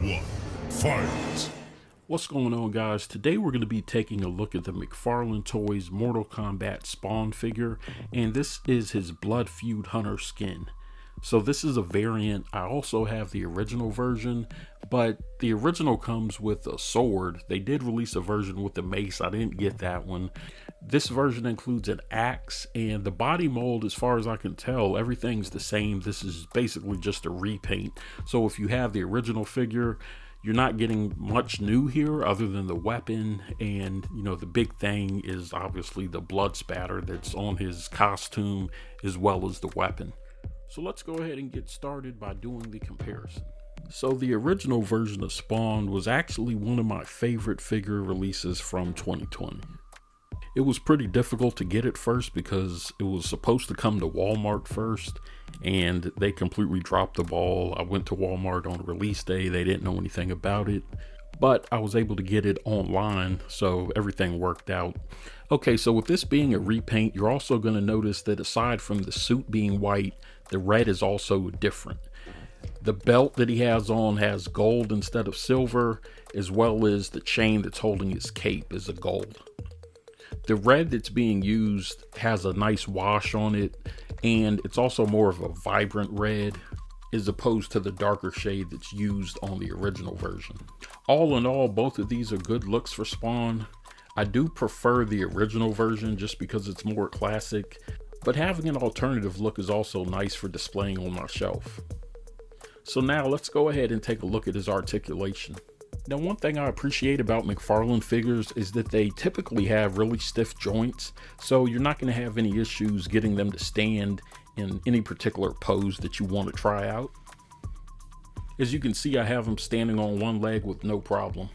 1, fight! What's going on, guys? Today we're going to be taking a look at the McFarlane Toys Mortal Kombat Spawn figure, and this is his Blood Feud Hunter skin. So this is a variant. I also have the original version, but the original comes with a sword. They did release a version with the mace. I didn't get that one. This version includes an axe, and the body mold, as far as I can tell, everything's the same. This is basically just a repaint. So if you have the original figure, you're not getting much new here other than the weapon, and the big thing is obviously the blood spatter that's on his costume as well as the weapon. So let's go ahead and get started by doing the comparison. So the original version of Spawn was actually one of my favorite figure releases from 2020. It was pretty difficult to get at first because it was supposed to come to Walmart first, and they completely dropped the ball. I went to Walmart on release day. They didn't know anything about it, but I was able to get it online, so everything worked out. Okay, so with this being a repaint, you're also going to notice that aside from the suit being white, the red is also different. The belt that he has on has gold instead of silver, as well as the chain that's holding his cape is a gold. The red that's being used has a nice wash on it, and it's also more of a vibrant red as opposed to the darker shade that's used on the original version. All in all, both of these are good looks for Spawn. I do prefer the original version just because it's more classic, but having an alternative look is also nice for displaying on my shelf. So now let's go ahead and take a look at his articulation. Now, one thing I appreciate about McFarlane figures is that they typically have really stiff joints, so you're not going to have any issues getting them to stand in any particular pose that you want to try out. As you can see, I have him standing on one leg with no problem.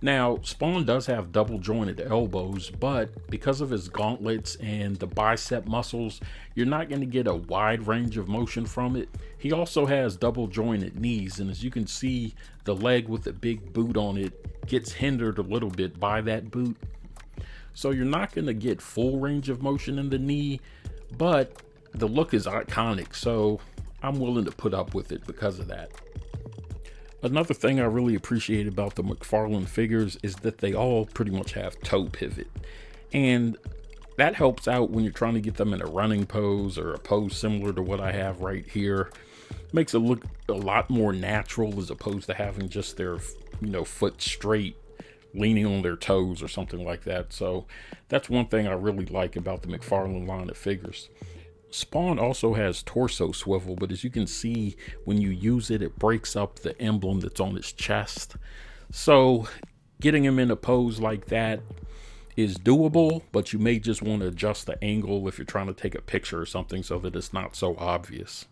Now, Spawn does have double jointed elbows, but because of his gauntlets and the bicep muscles, you're not going to get a wide range of motion from it. He also has double jointed knees, and as you can see, the leg with the big boot on it gets hindered a little bit by that boot. So you're not going to get full range of motion in the knee, but the look is iconic, so I'm willing to put up with it because of that. Another thing I really appreciate about the McFarlane figures is that they all pretty much have toe pivot, and that helps out when you're trying to get them in a running pose or a pose similar to what I have right here. Makes it look a lot more natural as opposed to having just their foot straight leaning on their toes or something like that. So that's one thing I really like about the McFarlane line of figures. Spawn also has torso swivel, but as you can see, when you use it, it breaks up the emblem that's on his chest. So getting him in a pose like that is doable, but you may just want to adjust the angle if you're trying to take a picture or something so that it's not so obvious.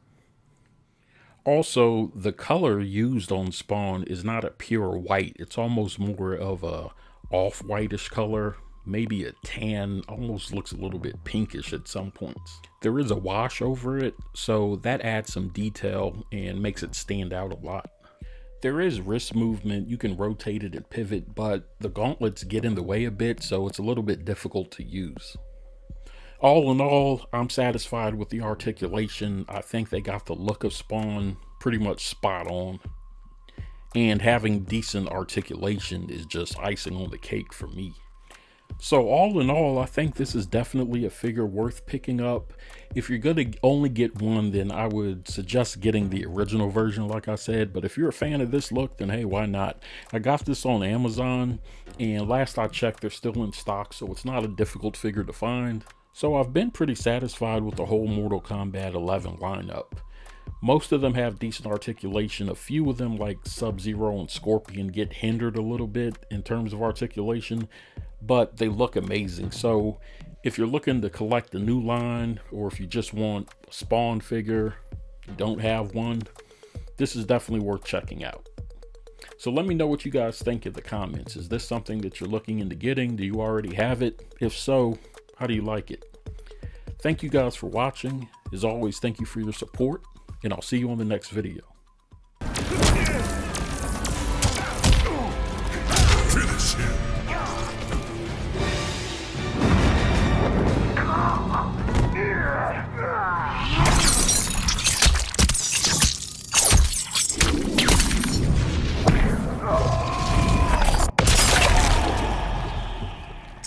Also, the color used on Spawn is not a pure white. It's almost more of a off-whitish color. Maybe a tan, almost looks a little bit pinkish at some points. There is a wash over it, so that adds some detail and makes it stand out a lot. There is wrist movement, you can rotate it and pivot, but the gauntlets get in the way a bit, so it's a little bit difficult to use. All in all, I'm satisfied with the articulation. I think they got the look of Spawn pretty much spot on. And having decent articulation is just icing on the cake for me. So all in all, I think this is definitely a figure worth picking up. If you're going to only get one, then I would suggest getting the original version, like I said. But if you're a fan of this look, then hey, why not? I got this on Amazon, and last I checked, they're still in stock, so it's not a difficult figure to find. So I've been pretty satisfied with the whole Mortal Kombat 11 lineup. Most of them have decent articulation. A few of them, like Sub-Zero and Scorpion, get hindered a little bit in terms of articulation, but they look amazing. So if you're looking to collect a new line, or if you just want a Spawn figure, you don't have one, this is definitely worth checking out. So let me know what you guys think in the comments. Is this something that you're looking into getting? Do you already have it? If so, how do you like it? Thank you guys for watching. As always, thank you for your support, and I'll see you on the next video. Finish him!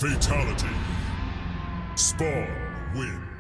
Fatality. Spawn wins.